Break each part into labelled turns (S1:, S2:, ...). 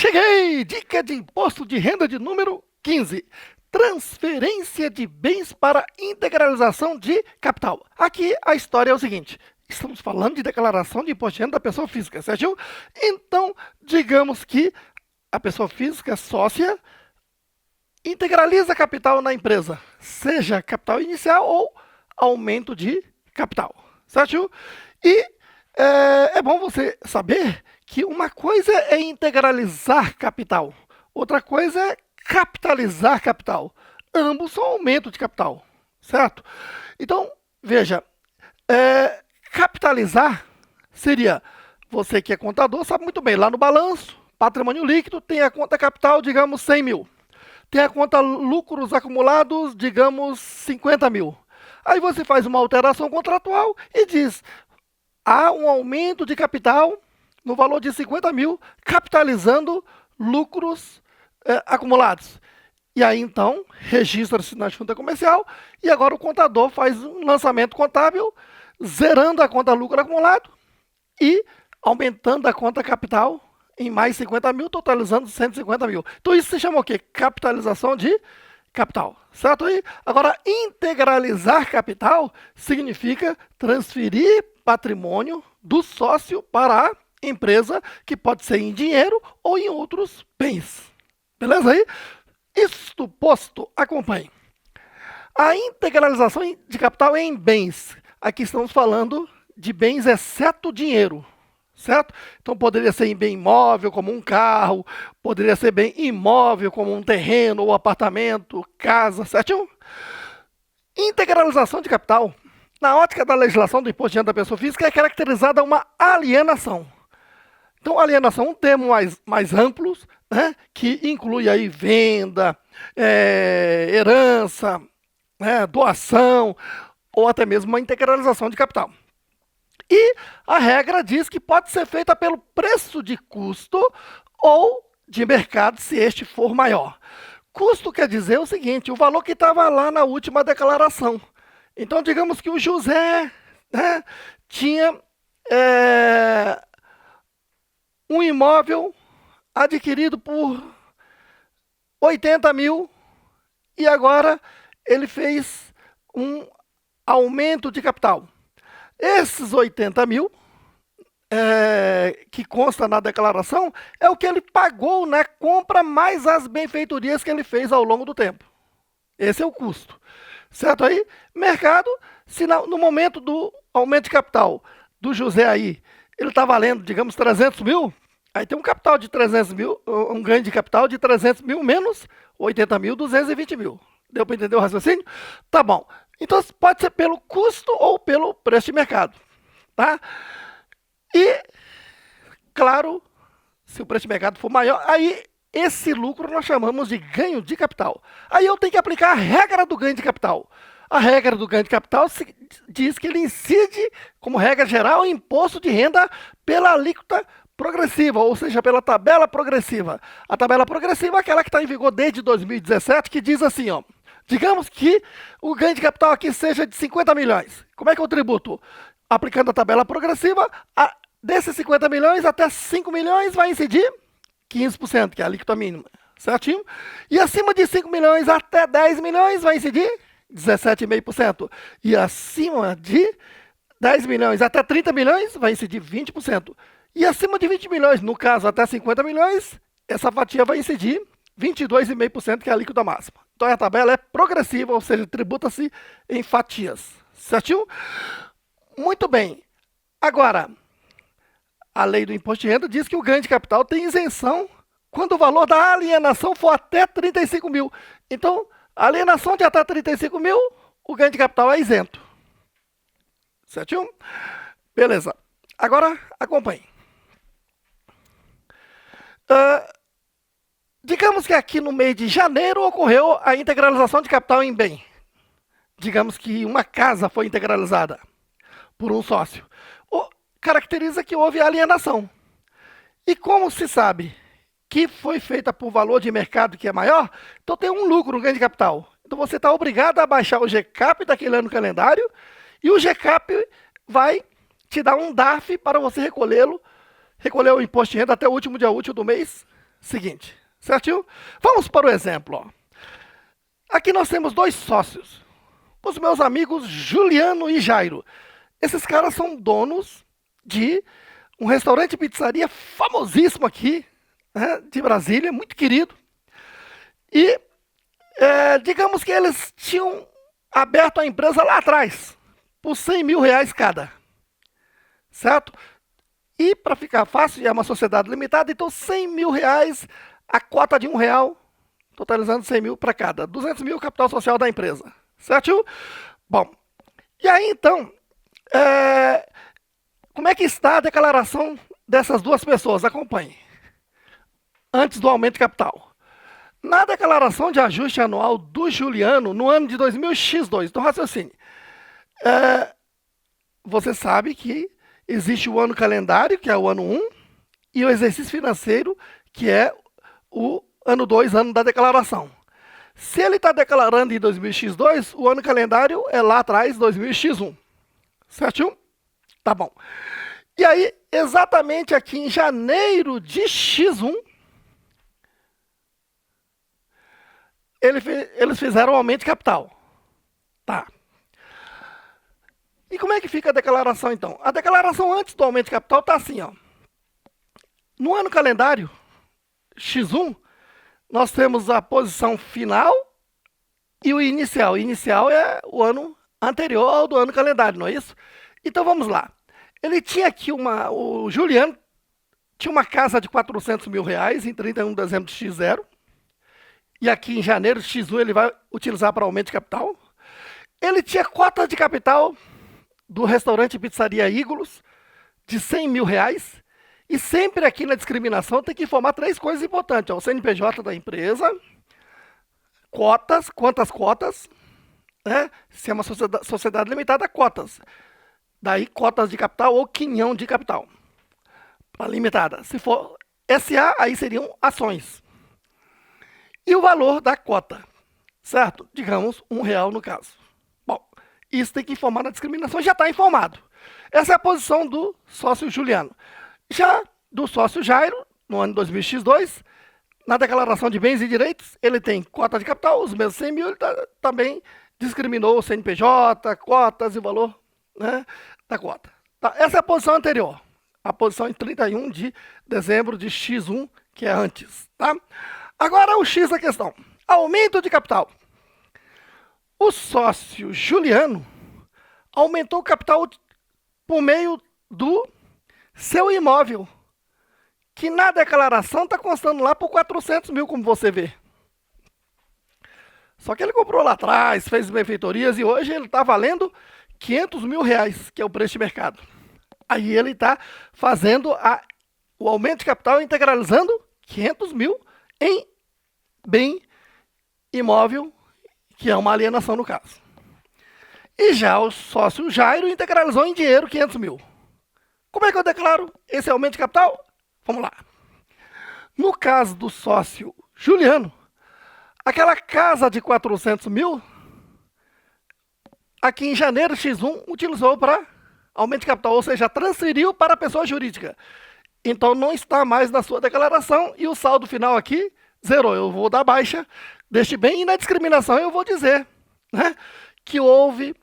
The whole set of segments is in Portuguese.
S1: Cheguei! Dica de imposto de renda de número 15. Transferência de bens para integralização de capital. Aqui a história é o seguinte. Estamos falando de declaração de imposto de renda da pessoa física, certo? Então, digamos que a pessoa física sócia integraliza capital na empresa, seja capital inicial ou aumento de capital, certo? E é bom você saber que uma coisa é integralizar capital, outra coisa é capitalizar capital. Ambos são aumento de capital, certo? Então, veja, capitalizar seria, você que é contador sabe muito bem, lá no balanço, patrimônio líquido, tem a conta capital, digamos, 100 mil. Tem a conta lucros acumulados, digamos, 50 mil. Aí você faz uma alteração contratual e diz, há um aumento de capital no valor de 50 mil, capitalizando lucros acumulados. E aí, então, registra-se na junta comercial e agora o contador faz um lançamento contábil, zerando a conta lucro acumulado e aumentando a conta capital em mais 50 mil, totalizando 150 mil. Então, isso se chama o quê? Capitalização de capital, certo aí? Agora, integralizar capital significa transferir patrimônio do sócio para a empresa, que pode ser em dinheiro ou em outros bens. Beleza aí? Isto posto, acompanhe. A integralização de capital em bens. Aqui estamos falando de bens exceto dinheiro, certo? Então poderia ser em bem imóvel, como um carro, poderia ser bem imóvel, como um terreno ou apartamento, casa, certo? Integralização de capital, na ótica da legislação do imposto de renda da pessoa física, é caracterizada uma alienação. Então, alienação é um termo mais amplo, né, que inclui aí venda, herança, doação, ou até mesmo uma integralização de capital. E a regra diz que pode ser feita pelo preço de custo ou de mercado, se este for maior. Custo quer dizer o seguinte, o valor que estava lá na última declaração. Então, digamos que o José, né, tinha um imóvel adquirido por 80 mil e agora ele fez um aumento de capital. Esses 80 mil, que consta na declaração, é o que ele pagou na compra mais as benfeitorias que ele fez ao longo do tempo. Esse é o custo. Certo aí? Mercado, se no momento do aumento de capital do José aí, ele está valendo, digamos, 300 mil, aí tem um capital de 300 mil, um ganho de capital de 300 mil menos 80 mil, 220 mil. Deu para entender o raciocínio? Tá bom. Então, pode ser pelo custo ou pelo preço de mercado. Tá? E, claro, se o preço de mercado for maior, aí esse lucro nós chamamos de ganho de capital. Aí eu tenho que aplicar a regra do ganho de capital. A regra do ganho de capital diz que ele incide, como regra geral, o imposto de renda pela alíquota progressiva, ou seja, pela tabela progressiva. A tabela progressiva é aquela que está em vigor desde 2017, que diz assim, ó, digamos que o ganho de capital aqui seja de 50 milhões. Como é que eu tributo? Aplicando a tabela progressiva, desses 50 milhões até 5 milhões vai incidir 15%, que é a alíquota mínima, certinho? E acima de 5 milhões até 10 milhões vai incidir 17,5%. E acima de 10 milhões até 30 milhões vai incidir 20%. E acima de 20 milhões, no caso até 50 milhões, essa fatia vai incidir 22,5%, que é a alíquota máxima. Então a tabela é progressiva, ou seja, tributa-se em fatias, certinho? Muito bem. Agora, a lei do imposto de renda diz que o ganho de capital tem isenção quando o valor da alienação for até 35 mil. Então, a alienação de até 35 mil, o ganho de capital é isento. Certinho? Beleza. Agora, acompanhe. Digamos que aqui no mês de janeiro ocorreu a integralização de capital em bem. Digamos que uma casa foi integralizada por um sócio. Caracteriza que houve alienação. E como se sabe que foi feita por valor de mercado que é maior, então tem um lucro, um ganho de capital. Então você está obrigado a baixar o GCAP daquele ano calendário e o GCAP vai te dar um DARF para você recolher o imposto de renda até o último dia útil do mês seguinte, certinho? Vamos para o exemplo. Ó. Aqui nós temos dois sócios, os meus amigos Juliano e Jairo. Esses caras são donos de um restaurante e pizzaria famosíssimo aqui, né, de Brasília, muito querido. E digamos que eles tinham aberto a empresa lá atrás, por 100 mil reais cada, certo? E para ficar fácil, é uma sociedade limitada, então 100 mil reais, a cota de R$ 1, totalizando 100 mil para cada. 200 mil capital social da empresa, certo? Bom, e aí então, como é que está a declaração dessas duas pessoas? Acompanhe. Antes do aumento de capital. Na declaração de ajuste anual do Juliano, no ano de 2000x2, então raciocínio, você sabe que existe o ano calendário, que é o ano 1, e o exercício financeiro, que é o ano 2, ano da declaração. Se ele está declarando em 2000x2, o ano calendário é lá atrás, 2000x1. Certinho? Tá bom. E aí, exatamente aqui em janeiro de x1, eles fizeram um aumento de capital. Tá. E como é que fica a declaração, então? A declaração antes do aumento de capital está assim, ó. No ano calendário, x1, nós temos a posição final e o inicial. O inicial é o ano anterior ao do ano calendário, não é isso? Então, vamos lá. Ele tinha aqui o Juliano tinha uma casa de 400 mil reais em 31 de dezembro de x0. E aqui em janeiro de x1 ele vai utilizar para aumento de capital. Ele tinha cota de capital do restaurante Pizzaria Ígulos de 100 mil reais. E sempre aqui na discriminação tem que informar três coisas importantes. Ó, o CNPJ da empresa, cotas, quantas cotas, né? Se é uma sociedade limitada, cotas. Daí cotas de capital ou quinhão de capital. Para limitada. Se for SA, aí seriam ações. E o valor da cota, certo? Digamos, R$ 1 no caso. Bom, isso tem que informar na discriminação, já está informado. Essa é a posição do sócio Juliano. Já do sócio Jairo, no ano 2000x2, na declaração de bens e direitos, ele tem cota de capital, os mesmos 100 mil, ele também discriminou o CNPJ, cotas e o valor, né, da cota. Tá, essa é a posição anterior, a posição em 31 de dezembro de x1, que é antes. Tá? Agora o X da questão. Aumento de capital. O sócio Juliano aumentou o capital por meio do seu imóvel, que na declaração está constando lá por 400 mil, como você vê. Só que ele comprou lá atrás, fez benfeitorias e hoje ele está valendo 500 mil reais, que é o preço de mercado. Aí ele está fazendo o aumento de capital, integralizando 500 mil em bem imóvel, que é uma alienação no caso. E já o sócio Jairo integralizou em dinheiro 500 mil. Como é que eu declaro esse aumento de capital? Vamos lá. No caso do sócio Juliano, aquela casa de 400 mil, aqui em janeiro x1, utilizou para aumento de capital, ou seja, transferiu para a pessoa jurídica. Então não está mais na sua declaração e o saldo final aqui zerou. Eu vou dar baixa deste bem e na discriminação eu vou dizer, né, que houve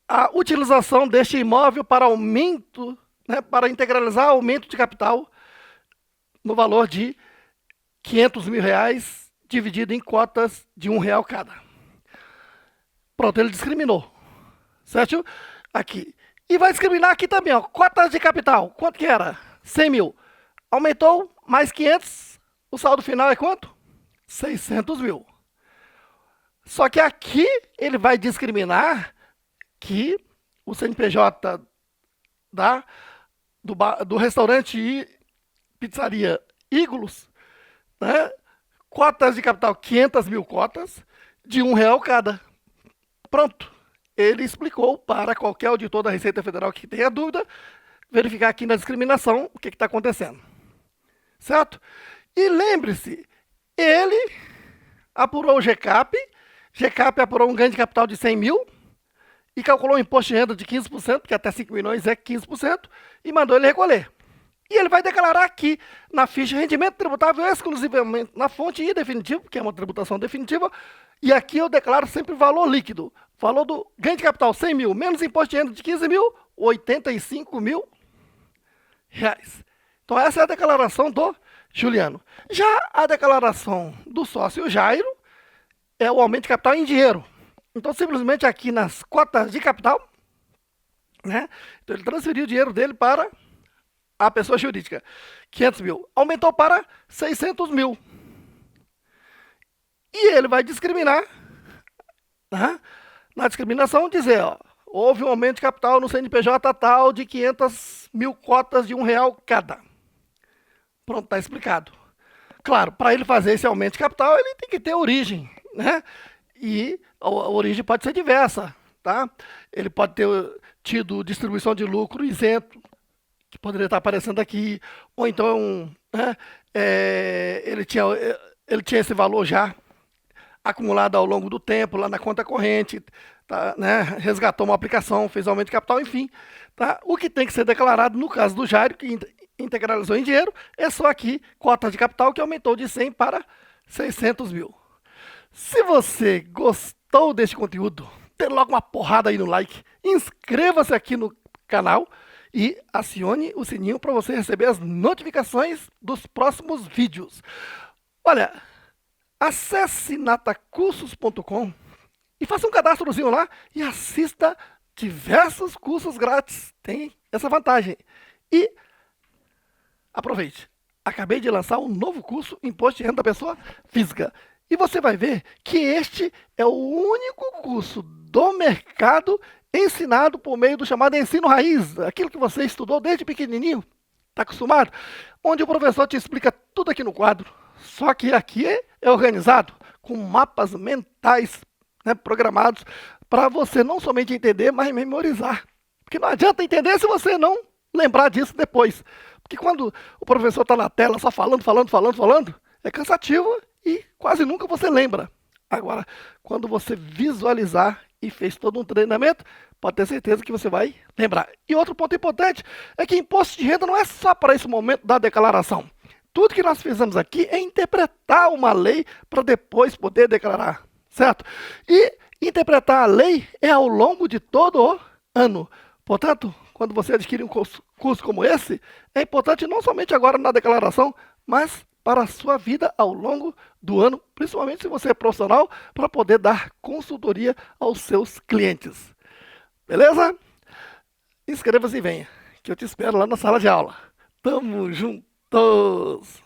S1: a utilização deste imóvel para aumento, né, para integralizar aumento de capital no valor de 500 mil reais dividido em cotas de R$ 1 cada. Pronto, ele discriminou, certo? Aqui. E vai discriminar aqui também, ó, cotas de capital. Quanto que era? 100 mil. Aumentou mais 500, o saldo final é quanto? 600 mil. Só que aqui ele vai discriminar que o CNPJ do restaurante e pizzaria Ígulos, né, cotas de capital, 500 mil cotas, de R$ 1 cada. Pronto. Ele explicou para qualquer auditor da Receita Federal que tenha dúvida, verificar aqui na discriminação o que está acontecendo. Certo? E lembre-se, ele apurou o GCAP apurou um ganho de capital de 100 mil e calculou um imposto de renda de 15%, porque até 5 milhões é 15%, e mandou ele recolher. E ele vai declarar aqui na ficha rendimento tributável exclusivamente na fonte I definitivo, que é uma tributação definitiva, e aqui eu declaro sempre o valor líquido. Valor do ganho de capital 100 mil, menos imposto de renda de 15 mil, 85 mil reais. Então essa é a declaração do Juliano. Já a declaração do sócio Jairo é o aumento de capital em dinheiro. Então simplesmente aqui nas cotas de capital, né? Então ele transferiu o dinheiro dele para a pessoa jurídica. 500 mil. Aumentou para 600 mil. E ele vai discriminar, né? Na discriminação dizer, ó, houve um aumento de capital no CNPJ tal de 500 mil cotas de R$ 1 cada. Pronto, está explicado. Claro, para ele fazer esse aumento de capital, ele tem que ter origem, né? E a origem pode ser diversa, tá? Ele pode ter tido distribuição de lucro isento, que poderia estar aparecendo aqui, ou então, né, ele tinha esse valor já acumulado ao longo do tempo, lá na conta corrente, tá, né, resgatou uma aplicação, fez aumento de capital, enfim. Tá? O que tem que ser declarado no caso do Jairo, que integralizou em dinheiro, é só aqui, cota de capital, que aumentou de 100 para 600 mil. Se você gostou deste conteúdo, dê logo uma porrada aí no like, inscreva-se aqui no canal e acione o sininho para você receber as notificações dos próximos vídeos. Olha, acesse natacursos.com e faça um cadastrozinho lá e assista diversos cursos grátis. Tem essa vantagem. E aproveite. Acabei de lançar um novo curso Imposto de Renda da Pessoa Física. E você vai ver que este é o único curso do mercado ensinado por meio do chamado ensino raiz, aquilo que você estudou desde pequenininho, está acostumado, onde o professor te explica tudo aqui no quadro. Só que aqui é organizado com mapas mentais, né, programados para você não somente entender, mas memorizar. Porque não adianta entender se você não lembrar disso depois. Porque quando o professor está na tela só falando, é cansativo e quase nunca você lembra. Agora, quando você visualizar e fez todo um treinamento, pode ter certeza que você vai lembrar. E outro ponto importante é que imposto de renda não é só para esse momento da declaração. Tudo que nós fizemos aqui é interpretar uma lei para depois poder declarar, certo? E interpretar a lei é ao longo de todo o ano. Portanto, quando você adquire um curso como esse, é importante não somente agora na declaração, mas para a sua vida ao longo do ano, principalmente se você é profissional, para poder dar consultoria aos seus clientes. Beleza? Inscreva-se e venha, que eu te espero lá na sala de aula. Tamo juntos!